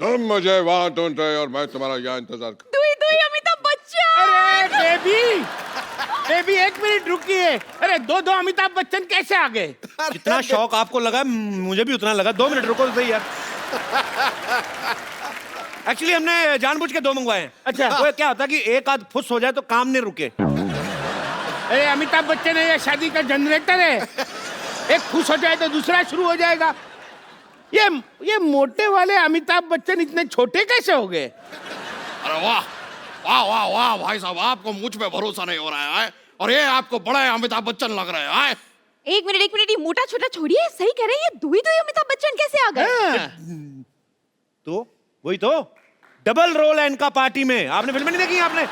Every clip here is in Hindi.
तुम मुझे वहां ढूंढ रहे और मैं तुम्हारा यहाँ इंतजार कर। दुई दुई अमिताभ बच्चन। अरे बेबी, बेबी एक मिनट रुकिए। अरे दो दो अमिताभ बच्चन कैसे आ गए? जितना शौक आपको लगा मुझे भी उतना लगा। 2 मिनट रुको तो सही यार। एक्चुअली हमने जानबूझ के 2 मंगवाए हैं। अच्छा। वो क्या होता है कि एक आध फुस हो जाए तो काम नहीं रुके। अरे अमिताभ बच्चन है या शादी का जनरेटर है? एक खुश हो जाए तो दूसरा शुरू हो जाएगा। ये मोटे वाले अमिताभ बच्चन इतने छोटे कैसे हो गए? अरे वाह वाह वाह वाह भाई साहब, आपको मुझ पे भरोसा नहीं हो रहा है और ये आपको बड़े अमिताभ बच्चन लग रहे हैं। एक मिनट, ये मोटा छोटा छोड़िए, सही कह रहे हैं। ये दुई दुई अमिताभ बच्चन कैसे आ गए? तो वही तो डबल रोल है इनका पार्टी में। आपने फिल्में नहीं देखी आपने?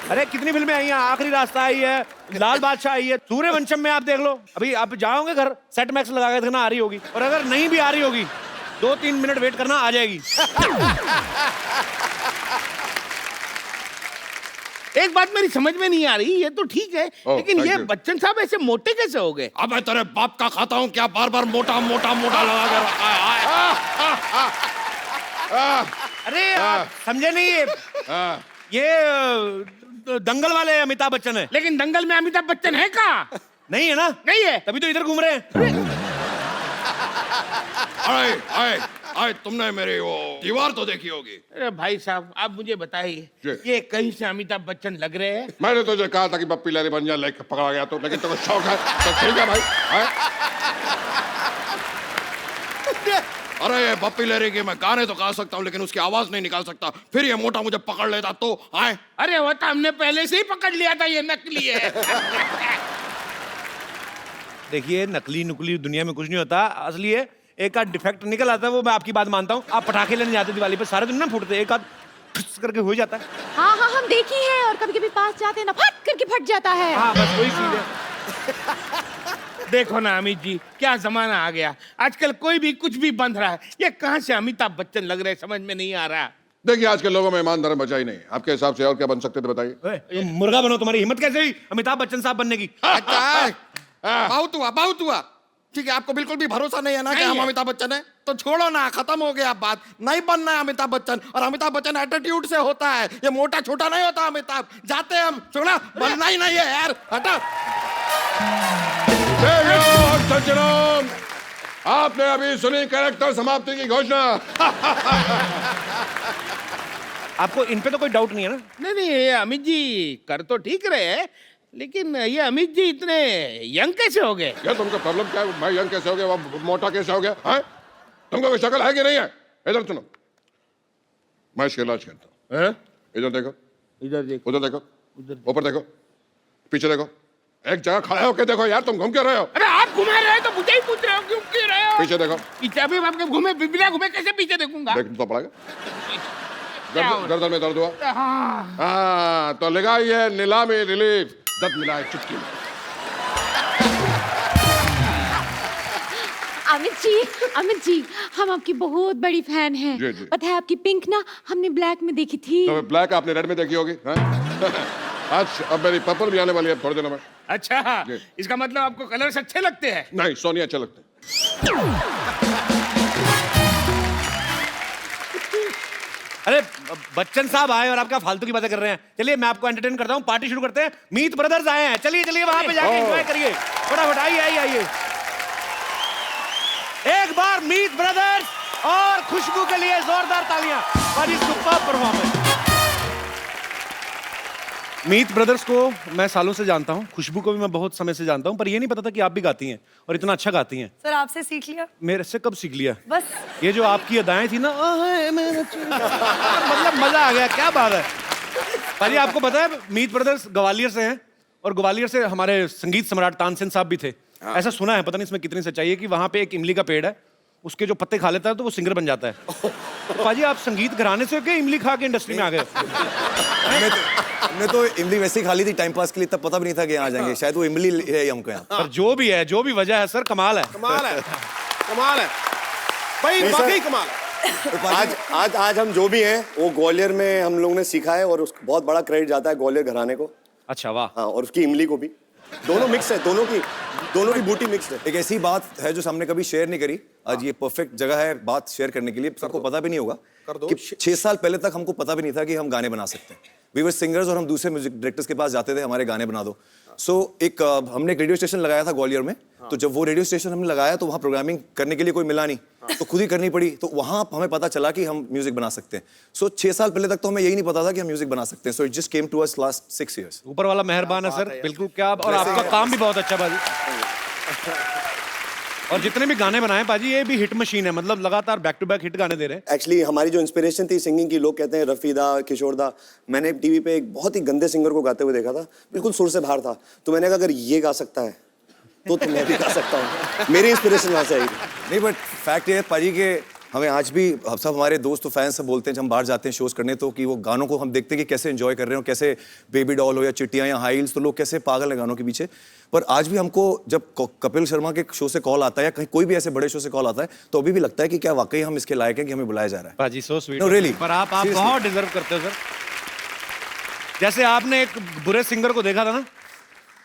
अरे कितनी फिल्में आई हैं। आखिरी रास्ता आई है, लाल बादशाह आई है, सूर्यवंशम में आप देख लो। अभी आप जाओगे घर, सेट मैक्स लगा के देखना आ रही होगी, और अगर नहीं भी आ रही होगी 2-3 मिनट वेट करना, आ जाएगी। एक बात मेरी समझ में नहीं आ रही, ये तो ठीक है लेकिन ये बच्चन साहब ऐसे मोटे कैसे हो गए? अब मैं तेरे बाप का खाता हूँ क्या? बार बार मोटा मोटा मोटा लगा के रखा है। अरे आप समझे नहीं, ये दंगल वाले अमिताभ बच्चन है। लेकिन दंगल में अमिताभ बच्चन है कहाँ? नहीं है ना? नहीं है। तभी तो इधर घूम रहे हैं। अरे तुमने मेरी वो दीवार तो देखी होगी। अरे भाई साहब आप मुझे बताइए, ये कहीं से अमिताभ बच्चन लग रहे हैं? मैंने तुझे कहा था कि बप्पी लहरी बन जा, लेके पकड़ा गया तो, लेकिन तुमको शौक है तो ठीक है भाई। अरे ये बप्पी लहरी के मैं गाने तो गा सकता हूँ लेकिन उसकी आवाज नहीं निकाल सकता। फिर ये मोटा मुझे पकड़ लेता तो आए। अरे वो तो हमने पहले से ही पकड़ लिया था, ये नकली है। देखिए नकली नुकली दुनिया में कुछ नहीं होता, असली है। एक आध डिफेक्ट निकल आता है, वो मैं आपकी बात मानता हूँ। आप पटाखे लेने जाते दिवाली पे, सारे दिन ना फूटते, एक आध ठुस करके हो जाता है। हाँ हाँ हम देखी है, और कभी कभी पास जाते हैं ना, फट करके फट जाता है। हाँ बस वही चीज है। देखो ना अमित जी, क्या जमाना आ गया। आजकल कोई भी कुछ भी बंध रहा है। ये कहाँ से अमिताभ बच्चन लग रहे, समझ में नहीं आ रहा। देखिए आज के लोगों में ईमान धर्म बचा ही नहीं। आपके हिसाब से और क्या बन सकते थे बताइए? तुम मुर्गा बनो, तुम्हारी हिम्मत कैसे हुई अमिताभ बच्चन साहब बनने की? बहुत हुआ। ठीक है, आपको बिल्कुल भी भरोसा नहीं है ना कि हम अमिताभ बच्चन है, तो छोड़ो ना, खत्म हो गया बात। नहीं बनना है अमिताभ बच्चन, और अमिताभ बच्चन एटीट्यूड से होता है, ये मोटा छोटा नहीं होता अमिताभ। जाते हम, छोड़ा, बनना ही नहीं है यार, हटो। सज्जनों, आपने अभी सुनी कैरेक्टर समाप्ति की घोषणा। आपको इन पे तो कोई डाउट नहीं है ना? नहीं नहीं, ये अमित जी कर तो ठीक रहे हैं, लेकिन ये अमित जी इतने यंग कैसे हो गए? क्या तुमको प्रॉब्लम क्या है? मैं यंग कैसे हो गया, वो मोटा कैसे हो गया है? तुमको कोई शक्ल है कि नहीं है? इधर सुनो, मैं इसका इलाज करता हूँ। इधर देखो, इधर देखो, उधर देखो, ऊपर देखो, पीछे देखो, एक जगह खड़े होके देखो यार, तुम घूम क्यों रहे हो? अरे आप घुमा रहे हो तो मुझे ही पूछ रहे हो, क्यों क्यों रहे हो? पीछे देखो। पीछे अभी आपके घूमे, बिना घूमे कैसे पीछे देखूंगा? देखना तो पड़ेगा। गर्दन में दर्द हुआ? हाँ। हाँ तो लगाइए नीलामी रिलीफ, दर्द मिला है चुटकी में। अमित जी हम आपकी बहुत बड़ी फैन हैं। जी, जी। पता है आपकी पिंक ना हमने ब्लैक में देखी थी। तो ब्लैक आपने रेड में देखी होगी। आज अब मेरी पर्पल भी आने वाली है थोड़ी देर में। अच्छा, इसका मतलब आपको कलर्स अच्छे लगते हैं? नहीं, सोनी अच्छे लगते हैं। अरे बच्चन साहब आए और आप क्या फालतू की बातें कर रहे हैं? चलिए मैं आपको एंटरटेन करता हूँ, पार्टी शुरू करते हैं। मीत ब्रदर्स आए हैं, चलिए चलिए वहां पे जाके एंजॉय करिए फटाफट। आइए आइए आइए, एक बार मीत ब्रदर्स और खुशबू के लिए जोरदार तालियां। बड़ी सुपर परफॉर्मेंस। मीत ब्रदर्स को मैं सालों से जानता हूँ, खुशबू को भी मैं बहुत समय से जानता हूँ, पर ये नहीं पता था कि आप भी गाती हैं और इतना अच्छा गाती हैं। सर आपसे सीख लिया। मेरे से कब सीख लिया? बस ये जो आपकी अदाएं थी ना, मतलब मजा आ गया, क्या बात है। भाई आपको पता है मीत ब्रदर्स ग्वालियर से हैं, और ग्वालियर से हमारे संगीत सम्राट तानसेन साहब भी थे। ऐसा सुना है, पता नहीं इसमें कितनी सच्चाई है, कि वहां पे एक इमली का पेड़ है, उसके जो पत्ते खा लेता है तो वो सिंगर बन जाता है। तो पाजी आप संगीत घराने से क्या इमली खा के इंडस्ट्री में आ गए? हमने तो इमली वैसे ही खा ली थी टाइम पास के लिए, तब पता भी नहीं था कि यहाँ आ जाएंगे। शायद वो इमली है हमको यहाँ। पर जो भी है, जो भी वजह है सर, कमाल है। कमाल है, कमाल है भाई, वाकई कमाल है। आज हम जो भी हैं वो ग्वालियर में हम लोगों ने सीखा है, और उसको बहुत बड़ा क्रेडिट जाता है ग्वालियर घराने को। अच्छा वाह। हाँ, और उसकी इमली को भी। दोनों मिक्स है, दोनों की बूटी मिक्स है। एक ऐसी बात है जो हमने कभी शेयर नहीं करी, आज ये परफेक्ट जगह है बात शेयर करने के लिए। सबको पता भी नहीं होगा कर दो। कि 6 साल पहले तक हमको पता भी नहीं था कि हम गाने बना सकते हैं। वी वर सिंगर्स और हम दूसरे म्यूजिक डायरेक्टर्स के पास जाते थे, हमारे गाने बना दो। हमने एक रेडियो स्टेशन लगाया था ग्वालियर में। तो जब वो रेडियो स्टेशन हमने लगाया तो वहाँ प्रोग्रामिंग करने के लिए कोई मिला नहीं, तो खुद ही करनी पड़ी। तो वहाँ हमें पता चला कि हम म्यूजिक बना सकते हैं। 6 साल पहले तक तो हमें यही नहीं पता था कि हम म्यूजिक बना सकते हैं। So it just came to us last 6 years। ऊपर वाला मेहरबान है सर, बिल्कुल। क्या और आपका काम भी बहुत अच्छा बाजी। और जितने भी गाने बनाए पाजी, ये भी हिट मशीन है, मतलब लगातार बैक टू बैक हिट गाने दे रहे हैं। एक्चुअली हमारी जो इंस्पिरेशन थी सिंगिंग की, लोग कहते हैं रफी दा, किशोर दा। मैंने टीवी पे एक बहुत ही गंदे सिंगर को गाते हुए देखा था, बिल्कुल सुर से बाहर था। तो मैंने कहा अगर ये गा सकता है तो मैं भी गा सकता हूँ। मेरी इंस्पिरेशन वहाँ से आई थी। नहीं, बट फैक्ट ये है पाजी के हमें आज भी सब हमारे दोस्त फैंस सब बोलते हैं जब हम बाहर जाते हैं शोज करने, तो कि वो गानों को हम देखते हैं कि कैसे एंजॉय कर रहे हो, कैसे बेबी डॉल हो या चिट्टियाँ या हाई हील्स, तो लोग कैसे पागल हैं गानों के पीछे। पर आज भी हमको जब कपिल शर्मा के शो से कॉल आता है या कहीं कोई भी ऐसे बड़े शो से कॉल आता है, तो अभी भी लगता है कि क्या वाकई हम इसके लायक हैं कि हमें बुलाया जा रहा है। पाजी सो स्वीट। No, really. पर आप Seriously. बहुत डिजर्व करते हो सर। जैसे आपने एक बुरे सिंगर को देखा था ना,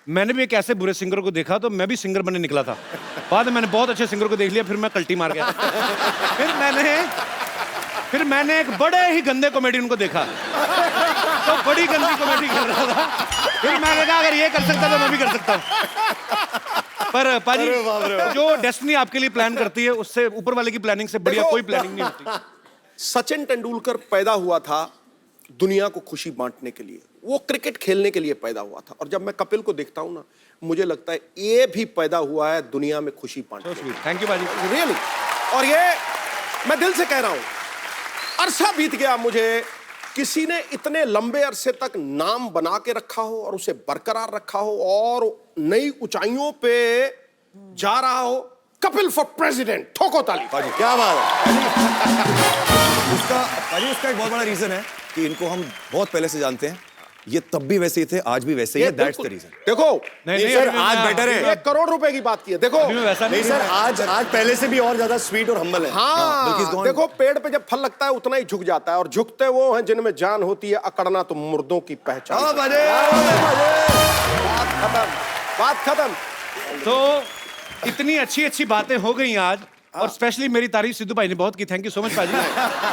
मैंने भी एक ऐसे बुरे सिंगर को देखा, तो मैं भी सिंगर बनने निकला था। बाद में मैंने बहुत अच्छे सिंगर को देख लिया, फिर मैं कल्टी मार गया। फिर मैंने एक बड़े ही गंदे कॉमेडियन को देखा, तो बड़ी गंदी कॉमेडी कर रहा था। फिर मैंने कहा अगर ये कर सकता तो मैं भी कर सकता हूँ। पर पाजी, जो डेस्टिनी आपके लिए प्लान करती है, उससे ऊपर वाले की प्लानिंग से बढ़िया कोई प्लानिंग नहीं होती। सचिन तेंदुलकर पैदा हुआ था दुनिया को खुशी बांटने के लिए, वो क्रिकेट खेलने के लिए पैदा हुआ था। और जब मैं कपिल को देखता हूं ना, मुझे लगता है ये भी पैदा हुआ है दुनिया में खुशी बांटने के लिए। थैंक यू पाजी। रियली। और ये मैं दिल से कह रहा हूं, अरसा बीत गया मुझे किसी ने इतने लंबे अरसे तक नाम बना के रखा हो और उसे बरकरार रखा हो और नई ऊंचाइयों पे जा रहा हो। कपिल फॉर प्रेसिडेंट, ठोको ताली। क्या बात है। उसका एक बहुत बड़ा रीजन है कि इनको हम बहुत पहले से जानते हैं। ये तब भी वैसे ही थे, आज भी वैसे ही है। That's the reason. देखो नहीं सर, आज बेटर है। 1 करोड़ रुपए की बात की है। देखो वैसा नहीं सर, आज पहले से भी और ज्यादा स्वीट और हम्बल है। हाँ, देखो पेड़ पे जब फल लगता है उतना ही झुक जाता है, और झुकते वो हैं जिनमें जान होती है, अकड़ना तो मुर्दों की पहचान। बात खत्म। तो इतनी अच्छी अच्छी बातें हो गई आज, और स्पेशली मेरी तारीफ सिद्धू भाई ने बहुत की। थैंक यू सो मच पाजी।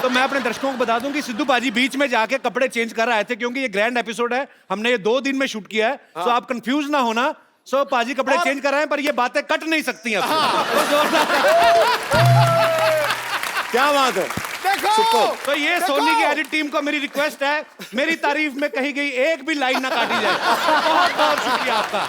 तो मैं अपने दर्शकों को बता दूं कि सिद्धू पाजी बीच में जाके कपड़े चेंज कर रहे थे, क्योंकि ये ग्रैंड एपिसोड है, हमने ये 2 दिन में शूट किया है। तो आप कंफ्यूज ना होना। सो पाजी कपड़े चेंज कर रहे हैं, पर ये बातें कट नहीं सकती हैं। क्या बात है। देखो तो ये सोनी की एडिट टीम को मेरी रिक्वेस्ट है, मेरी तारीफ में कही गई एक भी लाइन ना काटी जाए। बहुत बहुत शुक्रिया आपका।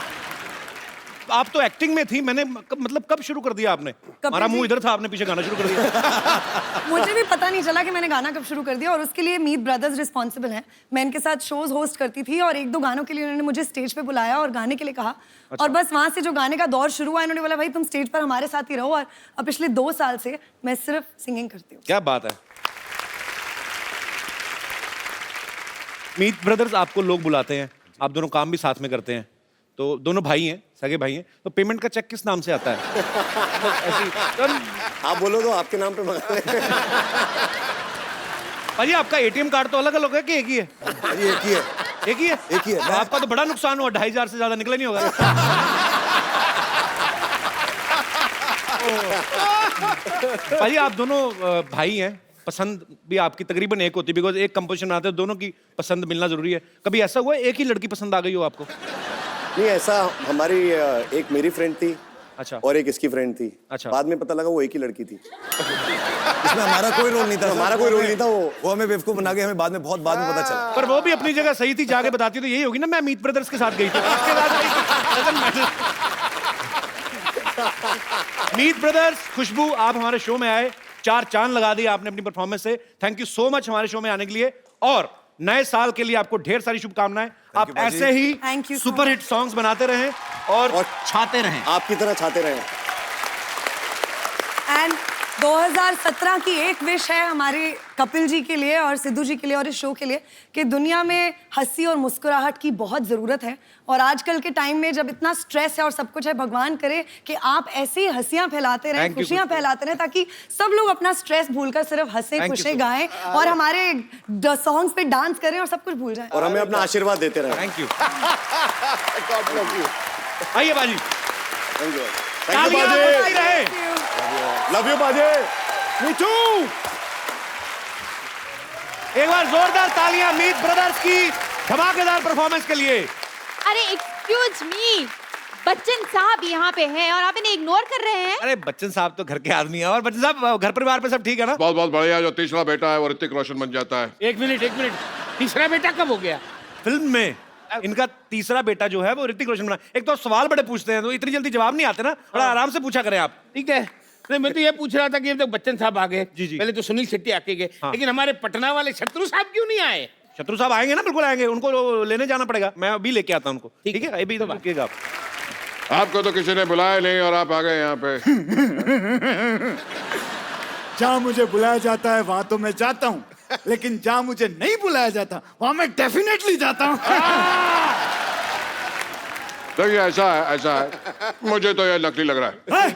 आप तो एक्टिंग में थी, मैंने मतलब कब शुरू कर दिया आपने? हमारा मुंह इधर था, आपने पीछे गाना शुरू कर दिया। मुझे भी पता नहीं चला कि मैंने गाना कब शुरू कर दिया, और उसके लिए मीत ब्रदर्स रिस्पॉन्सिबल हैं। मैं इनके साथ शोज होस्ट करती थी, और 1-2 गानों के लिए उन्होंने मुझे स्टेज पे बुलाया और गाने के लिए कहा। और बस वहां से जो गाने का दौर शुरू हुआ, इन्होंने बोला भाई तुम स्टेज पर हमारे साथ ही रहो। और अब पिछले 2 साल से मैं सिर्फ सिंगिंग करती हूँ। क्या बात है। मीत ब्रदर्स आपको लोग बुलाते हैं, आप दोनों काम भी साथ में करते हैं, तो दोनों भाई हैं, सगे भाई हैं, तो पेमेंट का चेक किस नाम से आता है? आप बोलो तो आपके नाम पे मंगा लें। भाई आपका एटीएम कार्ड तो अलग अलग है कि एक ही है? ये एक ही है। एक ही है? एक ही है। तो आपका तो बड़ा नुकसान हुआ, 2500 से ज्यादा निकला नहीं होगा। भाई आप दोनों भाई हैं, पसंद भी आपकी तकरीबन एक होती है, बिकॉज एक कंपोजिशन बनाते हैं, दोनों की पसंद मिलना जरूरी है। कभी ऐसा हुआ एक ही लड़की पसंद आ गई हो आपको? नहीं, ऐसा हमारी एक मेरी फ्रेंड थी, अच्छा, और एक इसकी फ्रेंड थी। अच्छा। बाद में पता लगा वो एक ही लड़की थी। इसमें हमारा कोई रोल नहीं था। हमारा कोई रोल नहीं था। वो हमें बेवकूफ बना के हमें बाद में पता चला। पर वो भी अपनी जगह सही थी, जाके बताती तो यही होगी ना, मैं मीत ब्रदर्स के साथ गई थी। उसके बाद मीत ब्रदर्स, खुशबू, आप हमारे शो में आए, 4 चांद लगा दिए आपने अपनी परफॉर्मेंस से। थैंक यू सो मच हमारे शो में आने के लिए, और नए साल के लिए आपको ढेर सारी शुभकामनाएं। आप ऐसे ही Thank you so super hit songs बनाते रहें और छाते रहें। आपकी तरह छाते रहे। एंड 2017 की एक विश है हमारे कपिल जी के लिए और सिद्धू जी के लिए और इस शो के लिए, कि दुनिया में हंसी और मुस्कुराहट की बहुत ज़रूरत है। और आजकल के टाइम में जब इतना स्ट्रेस है और सब कुछ है, भगवान करे कि आप ऐसी ही हंसियां फैलाते रहें, खुशियां फैलाते रहें, ताकि सब लोग अपना स्ट्रेस भूलकर सिर्फ हंसे खुशे गाएं और हमारे सॉन्ग्स पे डांस करें और सब कुछ भूल जाएं। और हमें अपना आशीर्वाद देते रहें। Thank you. आइए बाजी, थैंक यू। तालियां बजाते रहें। लव यू बाजे नीचू। एक बार जोरदार तालियां मीत ब्रदर्स की धमाकेदार परफॉर्मेंस के लिए। अरे एक्सक्यूज मी, बच्चन साहब यहाँ पे हैं और आप इन्हें इग्नोर कर रहे हैं। अरे बच्चन साहब तो घर के आदमी हैं। और बच्चन साहब, घर परिवार पे सब ठीक है ना? बहुत बहुत बढ़िया। जो तीसरा बेटा है वो ऋतिक रोशन बन जाता है। एक मिनट, तीसरा बेटा कब हो गया? फिल्म में इनका तीसरा बेटा जो है वो ऋतिक रोशन बना। एक तो सवाल बड़े पूछते हैं तो इतनी जल्दी जवाब नहीं आते ना, थोड़ा आराम से पूछा करें आप। ठीक है। नहीं, मैं तो ये पूछ रहा था कि अब तक बच्चन साहब आ गए, जी। पहले तो सुनील शेट्टी आके गए, लेकिन हमारे पटना वाले शत्रु साहब क्यों नहीं आए? शत्रु साहब आएंगे ना, बिल्कुल आएंगे। उनको लेने जाना पड़ेगा, मैं अभी लेके आता हूँ उनको। ठीक है, अभी तो रुकिएगा आप। आपको तो किसी ने बुलाया नहीं और आप आ गए यहाँ पे। जहाँ मुझे बुलाया जाता है वहां तो मैं जाता हूँ, लेकिन जहाँ मुझे नहीं बुलाया जाता वहां मैं डेफिनेटली जाता हूँ। देखिए ऐसा है, मुझे तो ये नकली लग रहा है।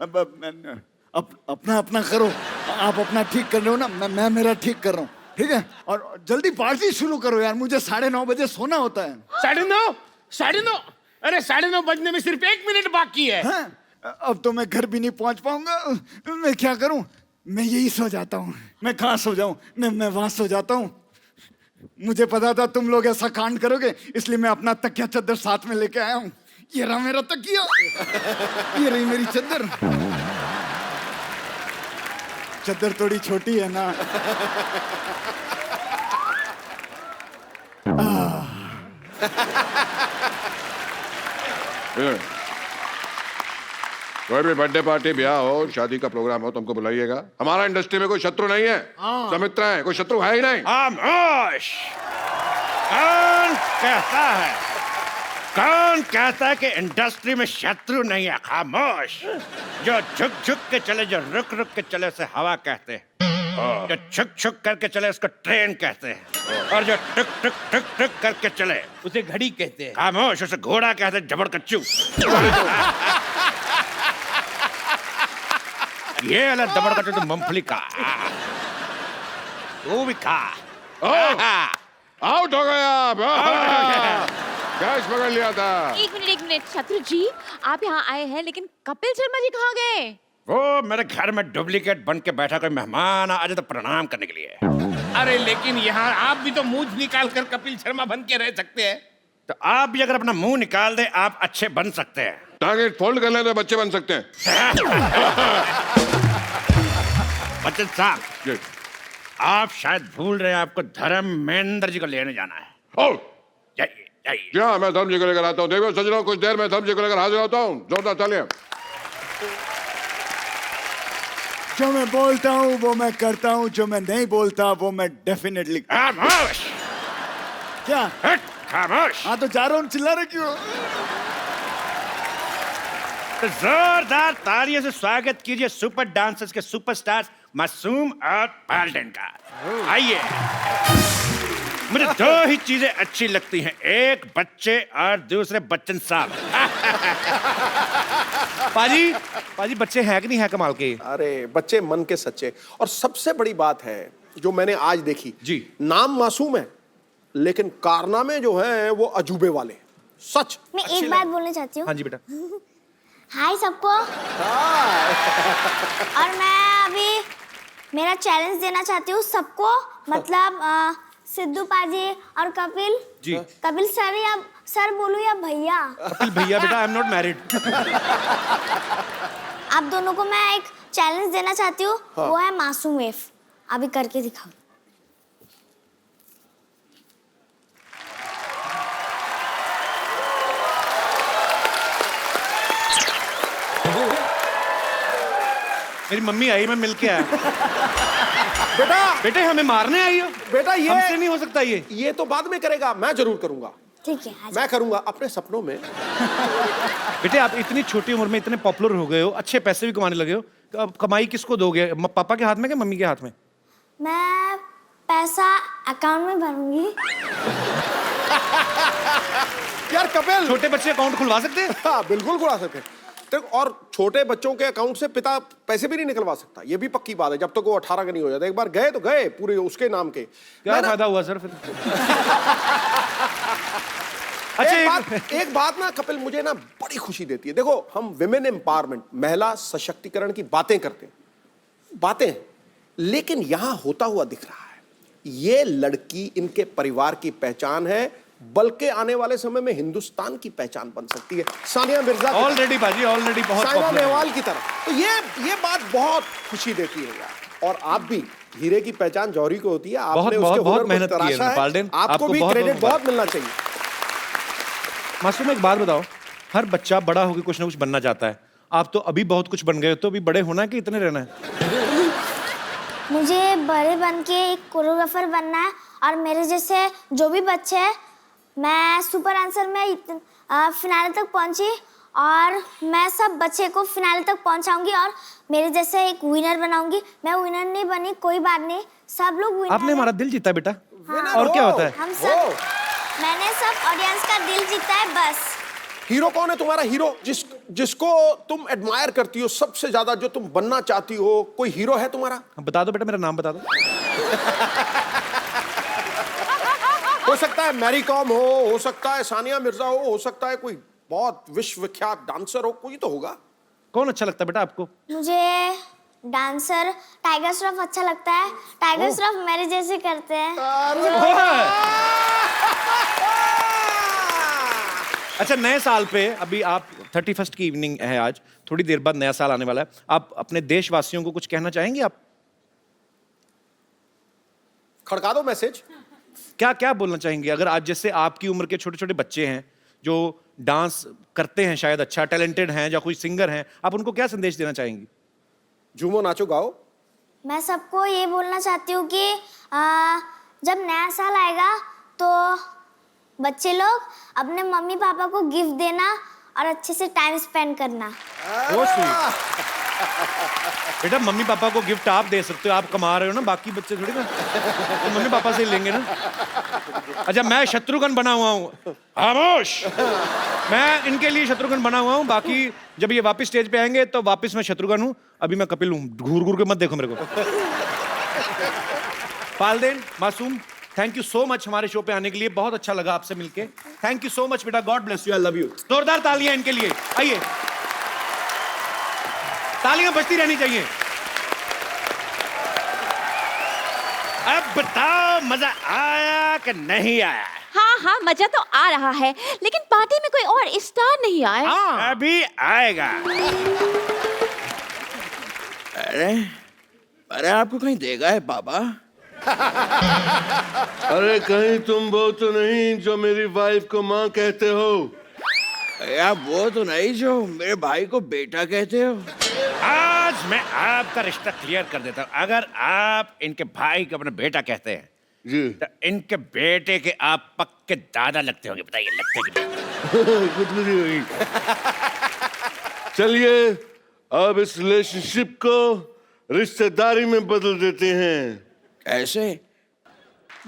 अपना अपना करो, आप अपना ठीक कर रहे हो ना, मैं मेरा ठीक कर रहा हूँ, ठीक है? और जल्दी पार्टी शुरू करो यार, मुझे 9:30 बजे सोना होता है। 9:30? अरे 9:30 बजने में सिर्फ 1 मिनट बाकी है। हाँ? अब तो मैं घर भी नहीं पहुंच पाऊंगा। मैं क्या करूं? मैं यही सो जाता हूँ। मैं कहाँ सो जाऊं? मैं वहां सो जाता हूँ। मुझे पता था तुम लोग ऐसा कांड करोगे, इसलिए मैं अपना तकिया चद्दर साथ में लेके आया हूँ। ये रहा मेरा तकिया, ये रही मेरी चद्दर। चद्दर थोड़ी छोटी है ना। कोई भी बर्थडे पार्टी, ब्याह हो, शादी का प्रोग्राम हो, तुमको बुलाइएगा। हमारा इंडस्ट्री में कोई शत्रु नहीं है, सब मित्र हैं, कोई शत्रु है ही नहीं। खामोश! कौन कहता है कि इंडस्ट्री में शत्रु नहीं है? खामोश! जो झुक झुक के चले, जो रुक रुक के चले उसे हवा कहते हैं, जो छुक छुक करके चले उसको ट्रेन कहते हैं, और जो टुक टुक टुक टुक करके चले उसे घड़ी कहते हैं। खामोश! उसे घोड़ा कहते हैं, जबड़ कच्चू। ये वाला दबड़ कच्चू तो मूंगफली का, वो भी खा। आउट हो गया। कैच पकड़ लिया था। एक मिनट, शत्रु जी आप यहाँ आए हैं, लेकिन कपिल शर्मा जी कहाँ गए? वो मेरे घर में डुप्लीकेट बन के बैठा, कोई मेहमान आज तो प्रणाम करने के लिए। अरे लेकिन यहाँ आप भी तो मुंह निकाल कर कपिल शर्मा बन के रह सकते हैं। तो आप भी अगर अपना मुंह निकाल दे, आप अच्छे बन सकते हैं। टांगे फोल्ड कर लें तो बच्चे बन सकते हैं। बच्चन साहब, आप शायद भूल रहे हैं, आपको धर्मेंद्र जी को लेने जाना है। जाइए जाइए। क्या मैं धर्म जी को लेकर आता हूँ? देखो सज रहा हूँ, कुछ देर में धर्म जी को लेकर हाजिर होता हूँ। जोरदार तालियां। जो मैं बोलता हूँ वो मैं करता हूँ, जो मैं नहीं बोलता वो मैं डेफिनेटली। खामोश! क्या? खामोश! हाँ तो जा रहा हूँ, चिल्ला रहे क्यों? तो जोरदार तालियों से स्वागत कीजिए सुपर डांसर्स के सुपरस्टार मासूम और पाल्टन का। आइए। मुझे दो ही चीजें अच्छी लगती हैं, एक बच्चे और दूसरे बच्चन साहब। पाजी बच्चे हैं कि नहीं है कमाल के? अरे बच्चे मन के सच्चे। और सबसे बड़ी बात है जो मैंने आज देखी जी, नाम मासूम है लेकिन कारनामे जो हैं वो अजूबे वाले। सच। मैं एक बात बोलना चाहती हूँ। हाँ जी बेटा। हाय सबको। और मैं अभी मेरा चैलेंज देना चाहती हूँ सबको, मतलब सिद्धू पाजी और कपिल जी। कपिल सर या सर बोलूं या भैया? कपिल भैया बेटा, आई एम नॉट मैरिड। आप दोनों को मैं एक चैलेंज देना चाहती हूँ। हाँ। वो है मासूम वेव। अभी करके दिखाओ। मेरी मम्मी आई, मैं मिल के आया। बेटा बेटे हमें मारने आई हो? बेटा ये हमसे नहीं हो सकता ये तो बाद में करेगा, मैं जरूर करूंगा। ठीक है, मैं करूंगा अपने सपनों में। बेटे आप इतनी छोटी उम्र में इतने पॉपुलर हो गए हो, अच्छे पैसे भी कमाने लगे हो, तो अब कमाई किसको दोगे? पापा के हाथ में कि मम्मी के हाथ में? मैं पैसा अकाउंट में भरूंगी। यार कपिल, छोटे बच्चे अकाउंट खुलवा सकते हैं? हाँ बिल्कुल खुलवा सकते हैं। और छोटे बच्चों के अकाउंट से पिता पैसे भी नहीं निकलवा सकता, ये भी पक्की बात है, जब तक वो 18 का नहीं हो जाता। एक बार गए तो गए पूरे उसके नाम के। क्या फायदा हुआ सर फिर? अच्छा, एक बात ना कपिल मुझे ना बड़ी खुशी देती है। देखो हम विमेन एम्पावरमेंट, महिला सशक्तिकरण की बातें करते हैं, लेकिन यहां होता हुआ दिख रहा है। ये लड़की इनके परिवार की पहचान है, बल्कि आने वाले समय में हिंदुस्तान की पहचान बन सकती है। सानिया मिर्जा ऑलरेडी बाजी, ऑलरेडी बहुत साइना popular है। नेहवाल की तरह। तो ये बात बहुत खुशी देती है यार। और आप भी, हीरे की पहचान जौहरी को होती है, आपने बहुत- उसके बहुत- हुनर बहुत को मेहनत की है तराशा है, पाल्डेन। आपको आपको भी बहुत- क्रेडिट बहुत बहुत मिलना चाहिए। मासूम एक बात बताओ, हर बच्चा बड़ा होकर कुछ ना कुछ बनना चाहता है। आप तो अभी बहुत कुछ बन गए हो, तो अभी बड़े होना है कि इतने रहना है? मुझे बड़े बन के एक कोरियोग्राफर बनना है, और मेरे जैसे जो भी बच्चे हैं, मैं सुपर आंसर में फिनाले तक पहुंची, और मैं सब बच्चे को फिनाले तक पहुंचाऊंगी, और मेरे जैसे एक विनर बनाऊंगी। मैं विनर नहीं बनी, कोई बात नहीं, सब लोग विनर आपने हैं। हमारा दिल जीता बेटा। हाँ। और क्या होता है? हम सब, मैंने सब ऑडियंस का दिल जीता है बस। हीरो कौन है तुम्हारा? हीरो जिसको तुम एडमायर करती हो सबसे ज्यादा, जो तुम बनना चाहती हो, कोई हीरो है तुम्हारा? बता दो बेटा, मेरा नाम बता दो। हो सकता है मैरी कॉम हो सकता है सानिया मिर्जा हो सकता है कोई बहुत विश्वविख्यात डांसर हो, कोई तो होगा। कौन अच्छा लगता है बेटा आपको? मुझे डांसर टाइगर श्रॉफ अच्छा लगता है। टाइगर श्रॉफ मेरे जैसे करते हैं। अच्छा, नए साल पे अभी आप 31st की इवनिंग है आज, थोड़ी देर बाद नया साल आने वाला है। आप अपने देशवासियों को कुछ कहना चाहेंगे? आप खड़का दो मैसेज। क्या क्या बोलना चाहेंगे? अगर आज जैसे आपकी उम्र के छोटे छोटे बच्चे हैं जो डांस करते हैं, शायद अच्छा टैलेंटेड हैं, या कोई सिंगर हैं, आप उनको क्या संदेश देना चाहेंगी? झूमो नाचो गाओ। मैं सबको ये बोलना चाहती हूँ कि जब नया साल आएगा तो बच्चे लोग अपने मम्मी पापा को गिफ्ट देना और अच्छे से टाइम स्पेंड करना। वो बेटा, मम्मी पापा को गिफ्ट आप दे सकते हो, आप कमा रहे हो ना, बाकी बच्चे थोड़ी ना तो मम्मी पापा से ही लेंगे ना। अच्छा, मैं शत्रुघ्न बना हुआ हूँ, खामोश। मैं इनके लिए शत्रुघ्न बना हुआ हूँ, बाकी जब ये वापस स्टेज पे आएंगे तो वापस मैं शत्रुघ्न हूँ, अभी मैं कपिल हूँ। घूर घूर के मत देखो मेरे को। पाल्देन, मासूम, थैंक यू सो मच हमारे शो पे आने के लिए, बहुत अच्छा लगा आपसे मिलके। थैंक यू सो मच बेटा, God bless you, I love you. जोरदार तालियां इनके लिए, आइए, तालियां बजती रहनी चाहिए। अब बताओ, मजा आया कि नहीं आया? हाँ हाँ, मजा तो आ रहा है, लेकिन पार्टी में कोई और स्टार नहीं आया। अभी आएगा। अरे आपको कहीं देगा है बाबा? अरे कहीं तुम वो तो नहीं जो मेरी वाइफ को माँ कहते हो? यार वो तो नहीं जो मेरे भाई को बेटा कहते हो। आज मैं आपका रिश्ता क्लियर कर देता हूँ। अगर आप इनके भाई को अपना बेटा कहते हैं जी, तो इनके बेटे के आप पक्के दादा लगते होंगे। बताइए, लगते कि नहीं? कुछ नहीं होगी। चलिए अब इस रिलेशनशिप को रिश्तेदारी में बदल देते हैं। ऐसे?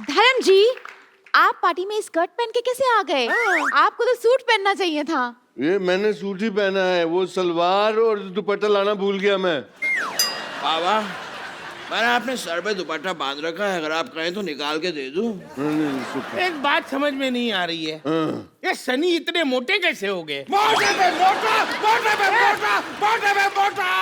धर्म जी, आप पार्टी में स्कर्ट पहन के कैसे आ गए? आपको तो सूट पहनना चाहिए था। ये मैंने सूट ही पहना है, वो सलवार और दुपट्टा लाना भूल गया मैं। बाबा, मैंने अपने सर पे दुपट्टा बांध रखा है, अगर आप कहें तो निकाल के दे दूं। एक बात समझ में नहीं आ रही है, ये सनी इतने मोटे कैसे हो गए? मोटे पे मोटा, मोटे पे मोटा, मोटे पे मोटा।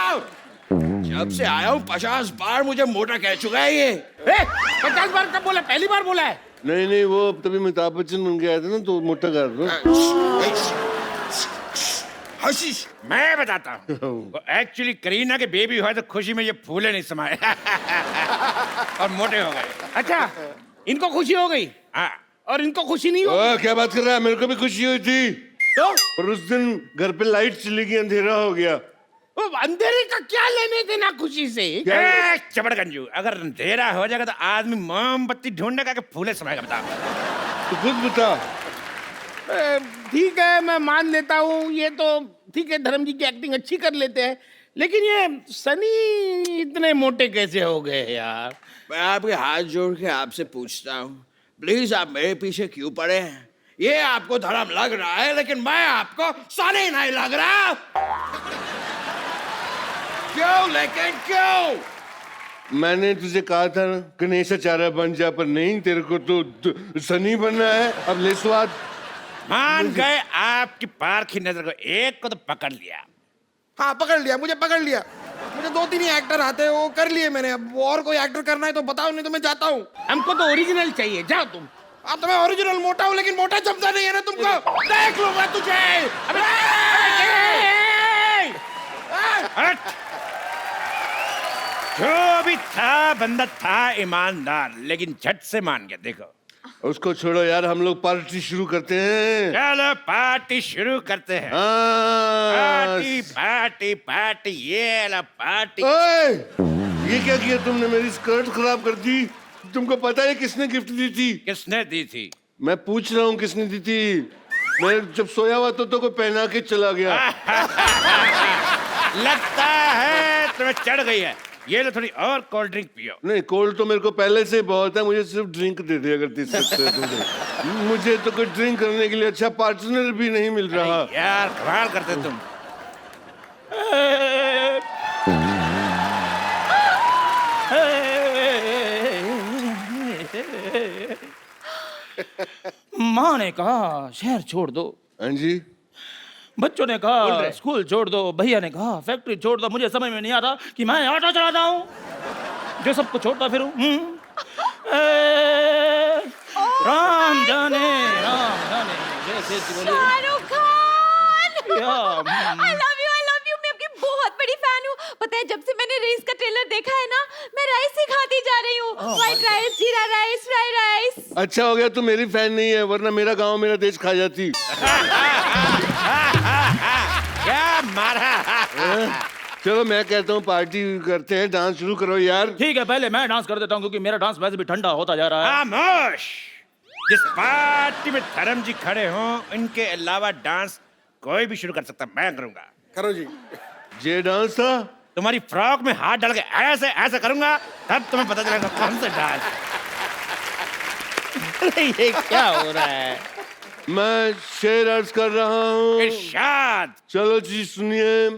जब से आया हूँ 50 बार मुझे मोटा कह चुका है ये। 50 बार कब बोला? पहली बार बोला है। नहीं नहीं, वो तभी अमिताभ बच्चन बन गया था ना, तो मोटा कर दो। मैं बताता हूँ, एक्चुअली करीना के बेबी हुआ तो खुशी में ये फूले नहीं समाये और मोटे हो गए। अच्छा, इनको खुशी हो गई? हाँ। और इनको खुशी नहीं हो? क्या बात कर रहा है? मेरे को भी खुशी हुई थी, तो पर उस दिन घर पे लाइट चली गई, अंधेरा हो गया। वो अंधेरे का क्या लेने देना खुशी से? चबड़गंजू, अगर अंधेरा हो जाएगा तो आदमी मोमबत्ती ढूंढने का फूले समाएगा। बता, तो खुद बता। ठीक है, मैं मान लेता हूँ, ये तो ठीक है, धर्म जी की एक्टिंग अच्छी कर लेते हैं, लेकिन ये सनी इतने मोटे कैसे हो गए यार? मैं आपके हाथ जोड़ के आपसे पूछता हूँ, प्लीज आप मेरे पीछे क्यों पड़े हैं? ये आपको धर्म लग रहा है, लेकिन मैं आपको सनी नहीं लग रहा। क्यों? लेकिन क्यों? मैंने तुझे कहा था ना गणेशाचार्य बन जा, पर नहीं, तेरे को तो सनी बनना है। अब ले स्वाद। मान गए आपकी पार की नजर को, एक को तो पकड़ लिया। हाँ पकड़ लिया, मुझे पकड़ लिया। मुझे 2-3 ही एक्टर आते हैं, वो कर लिए मैंने। अब और कोई एक्टर करना है तो बताओ, नहीं तो मैं जाता हूँ। हमको तो ओरिजिनल चाहिए, जाओ तुम। अब तो मैं ओरिजिनल मोटा हूँ, लेकिन मोटा जमता नहीं है ना तुमको। देख लूंगा तुझे। हट! जो भी था बंदा था ईमानदार, लेकिन झट से मान गया। देखो उसको छोड़ो यार, हम लोग पार्टी शुरू करते हैं। चलो पार्टी शुरू करते हैं। हाँ। पार्टी पार्टी पार्टी, ये ला पार्टी। ओए, ये क्या किया तुमने? मेरी स्कर्ट खराब कर दी। तुमको पता है किसने गिफ्ट दी थी? किसने दी थी? मैं पूछ रहा हूँ किसने दी थी। मैं जब सोया हुआ तो कोई पहना के चला गया। लगता है तुम्हें चढ़ गई है। ये लो थोड़ी और कोल्ड ड्रिंक पियो। नहीं, कोल्ड तो मेरे को पहले से बहुत है, मुझे सिर्फ ड्रिंक दे दे अगर दे सकते हो तो। मुझे तो कोई ड्रिंक करने के लिए अच्छा पार्टनर भी नहीं मिल रहा। यार कमाल करते तुम। माँ ने कहा शहर छोड़ दो, हाँ जी। बच्चों ने कहा स्कूल छोड़ दो, भैया ने कहा फैक्ट्री छोड़ दो। मुझे समझ में नहीं आता कि मैं ऑटो चलाता हूँ जो सबको छोड़ता फिरूं। राम जाने जैसे Shahrukh Khan, I love you, I love you। मैं आपकी बहुत बड़ी फैन हूँ। पता है, जब से मैंने रेस का ट्रेलर देखा है ना, मैं राइस ही खाती जा रही हूँ। व्हाइट राइस, जीरा राइस, फ्राई राइस। अच्छा हो गया तू मेरी फैन नहीं है, वरना मेरा गांव मेरा देश खा जाती। क्या मारा? चलो मैं कहता हूँ पार्टी करते हैं, डांस शुरू करो यार। ठीक है, पहले मैं डांस कर देता हूँ क्योंकि मेरा डांस वैसे भी ठंडा होता जा रहा है। खामोश! जिस पार्टी में धर्म जी खड़े हों, इनके अलावा डांस कोई भी शुरू कर सकता। मैं करूंगा। करो जी। ये डांस था? तुम्हारी फ्रॉक में हाथ डाल के ऐसे ऐसे करूंगा, तब तुम्हें पता चलेगा कौन सा डांस। ये क्या हो रहा है? मैं शेर अर्ज कर रहा हूँ। इरशाद। चलो जी सुनिए।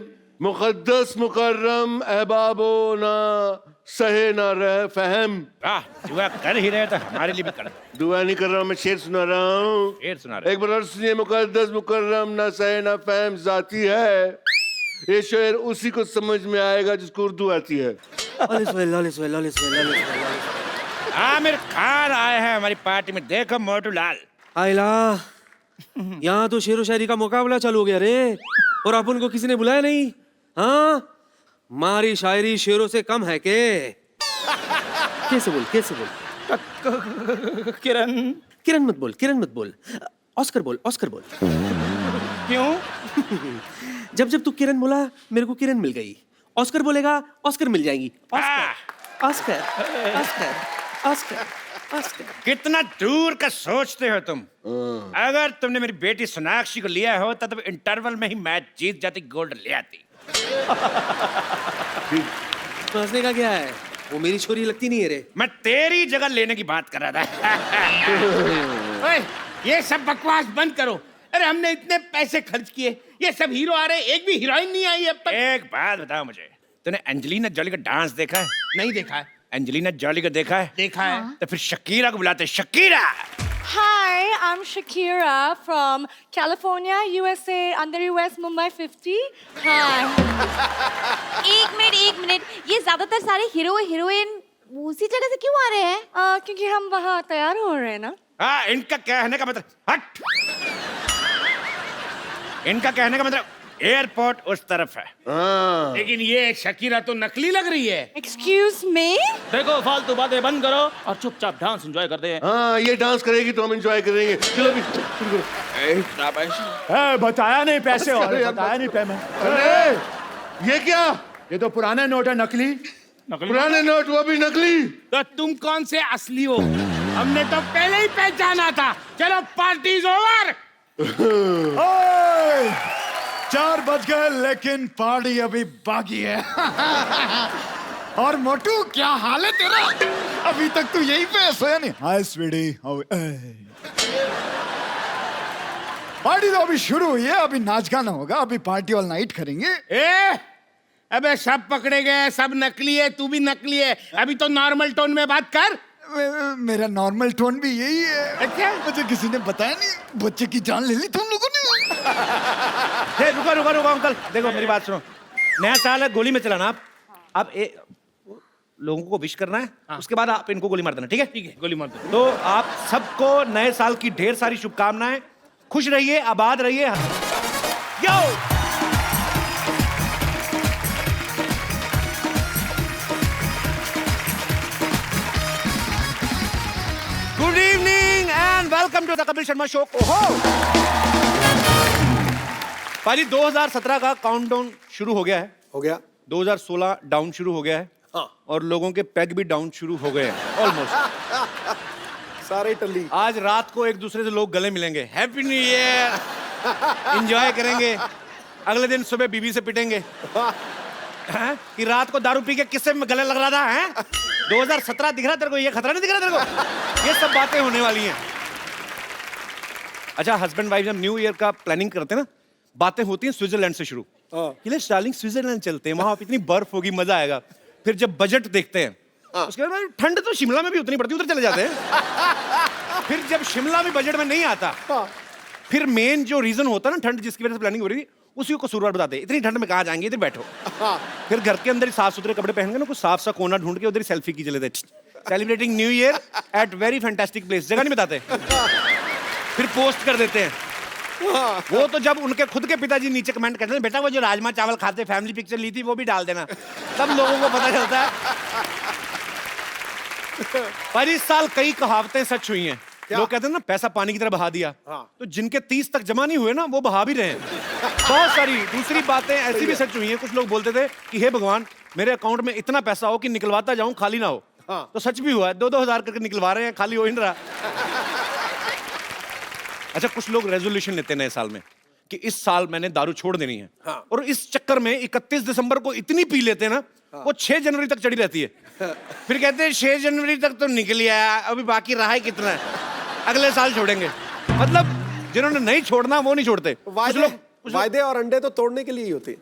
मुकद्दस मुकर्रम अहबाबो ना सहे ना रह फहम। दुआ कर ही रहे तो हमारे लिए भी कर। दुआ नहीं कर रहा हूँ, मैं शेर सुना रहा हूँ। शेर सुना रहे। एक बार और सुनिए। मुकद्दस मुकर्रम ना सहे ना फहम जाती है। ये शेर उसी को समझ में आएगा जिसको उर्दू आती है। आमिर खान आए हैं हमारी पार्टी में। देखो मोटू लाल। आइला, यहाँ तो शेरो शायरी का मुकाबला चालू हो गया रे, और अपन को किसी ने बुलाया नहीं। हाँ, मारी शायरी शेरों से कम है के? कैसे बोल, कैसे बोल? किरण, किरण मत बोल, किरण मत बोल। ऑस्कर बोल, ऑस्कर बोल। क्यों? जब जब तू किरण बोला मेरे को किरण मिल गई। ऑस्कर बोलेगा ऑस्कर मिल जाएंगी। Oscar, Oscar, Oscar, Oscar, Oscar. कितना दूर का सोचते हो तुम। अगर तुमने मेरी बेटी सोनाक्षी को लिया होता तो इंटरवल में ही मैच जीत जाती, गोल्ड ले आती। तो हंसने का क्या है? वो मेरी छोरी लगती नहीं है रे। मैं तेरी जगह लेने की बात कर रहा था। ओए, ये सब बकवास बंद करो। अरे हमने इतने पैसे खर्च किए, ये सब हीरो आ रहे, एक भी हीरोइन नहीं आई अब तक। एक बात बताओ मुझे, तूने एंजेलिना जॉली का डांस देखा है? नहीं देखा है। एंजेलिना जॉली को देखा है? देखा है। तो फिर शकीरा को बुलाते। Shakira. Hi, I'm Shakira from California, USA, under US Mumbai 50. Hi. एक मिनट, ये ज्यादातर सारे हीरो हीरोइन उसी जगह से क्यों आ रहे हैं? क्योंकि हम वहाँ तैयार हो रहे हैं ना। हाँ, इनका कहने का मतलब, हट। इनका कहने का मतलब एयरपोर्ट उस तरफ है। लेकिन ये शकीरा तो नकली लग रही है। Excuse me? देखो, फालतू बातें बंद करो और चुपचाप डांस एंजॉय करते हैं। हाँ, ये डांस करेगी तो हम एंजॉय करेंगे। चलो भी। बताया नहीं पैसे, और बताया नहीं पेमेंट। अरे ये क्या? ये तो पुराना नोट है, नकली। पुराने नोट, वो भी नकली। तो तुम कौन से असली हो? हमने तो पहले ही पहचाना था। चलो पार्टी इज ओवर। 4 बज गए लेकिन पार्टी अभी बाकी है। और मोटू, क्या हाल है तेरा? अभी तक तू यहीं पे सोया नहीं? हाय स्वीटी, पार्टी तो अभी शुरू हुई है, अभी नाच गाना होगा, अभी पार्टी ऑल नाइट करेंगे। अबे सब पकड़े गए, सब नकली है, तू भी नकली है। अभी तो नॉर्मल टोन में बात कर। मेरा नॉर्मल टोन भी यही है। अच्छा? मुझे किसी ने बताया नहीं, बच्चे की जान ले ली तुम लोगों ने। रुको अंकल, देखो मेरी बात सुनो। नया साल है, गोली में चलाना आप लोगों को विश करना है, उसके बाद आप इनको गोली मार देना, ठीक है? ठीक है, गोली मार दो। तो आप सबको नए साल की ढेर सारी शुभकामनाएं। खुश रहिए, आबाद रहिए। Yo! Good evening and welcome to the Kapil Sharma show. पाजी 2017 का काउंटडाउन शुरू हो गया है। हो गया। 2016 डाउन शुरू हो गया है। हाँ। और लोगों के पैग भी डाउन शुरू हो गए हैं ऑलमोस्ट। सारे टल्ली। आज रात को एक दूसरे से लोग गले मिलेंगे, हैप्पी न्यू ईयर, एंजॉय करेंगे। अगले दिन सुबह बीबी से पिटेंगे कि रात को दारू पी के किससे गले लग रहा था, हैं? 2017 दिख रहा तेरे को? ये खतरा नहीं दिख रहा तेरे को? ये सब बातें होने वाली हैं। अच्छा, हस्बैंड वाइफ जब न्यू ईयर का प्लानिंग करते हैं ना, बातें होती हैं स्विट्जरलैंड से शुरू। कि स्टार्लिंग स्विट्जरलैंड चलते हैं, वहां इतनी बर्फ होगी, मजा आएगा। फिर जब बजट देखते हैं, उसके बाद ठंड तो शिमला में भी उतनी पड़ती है, उधर चले जाते हैं। फिर जब शिमला में बजट में नहीं आता, फिर मेन जो रीजन होता है ना ठंड जिसकी वजह से प्लानिंग हो रही थी, उसी को कसूरवार बताते हैं। इतनी ठंड में कहाँ जाएंगे, इधर बैठो। फिर घर के अंदर ही साफ सुथरे कपड़े पहन के ना, कुछ साफ सा कोना ढूंढ के उधर ही सेल्फी खींच लेते, celebrating new year at very fantastic place. जगह नहीं बताते, फिर पोस्ट कर देते हैं। वो तो जब उनके खुद के पिताजी नीचे कमेंट करते हैं, बेटा वो जो राजमा चावल खाते फैमिली पिक्चर ली थी वो भी डाल देना, तब लोगों को पता चलता है। पर इस साल कई कहावतें सच हुई हैं। लोग कहते हैं ना, पैसा पानी की तरह बहा दिया। तो जिनके 30 तक जमा नहीं हुए ना, वो बहा भी रहे हैं। बहुत सारी दूसरी बातें ऐसी भी सच हुई हैं। कुछ लोग बोलते थे कि हे भगवान, मेरे अकाउंट में इतना पैसा हो कि निकलवाता जाऊं, खाली ना हो। तो सच भी हुआ है, 2-2 हजार करके निकलवा रहे हैं, खाली हो ही नहीं रहा। अच्छा, कुछ लोग रेजोल्यूशन लेते हैं नए साल में कि इस साल मैंने दारू छोड़ देनी है। और इस चक्कर में 31 दिसंबर को इतनी पी लेते हैं ना, वो 6 जनवरी तक चढ़ी रहती है। फिर कहते हैं 6 जनवरी तक तो निकल गया, अभी बाकी रहा है कितना है, अगले साल छोड़ेंगे। मतलब जिन्होंने नहीं छोड़ना वो नहीं छोड़ते। वायदे और अंडे तो तोड़ने के लिए ही होते हैं।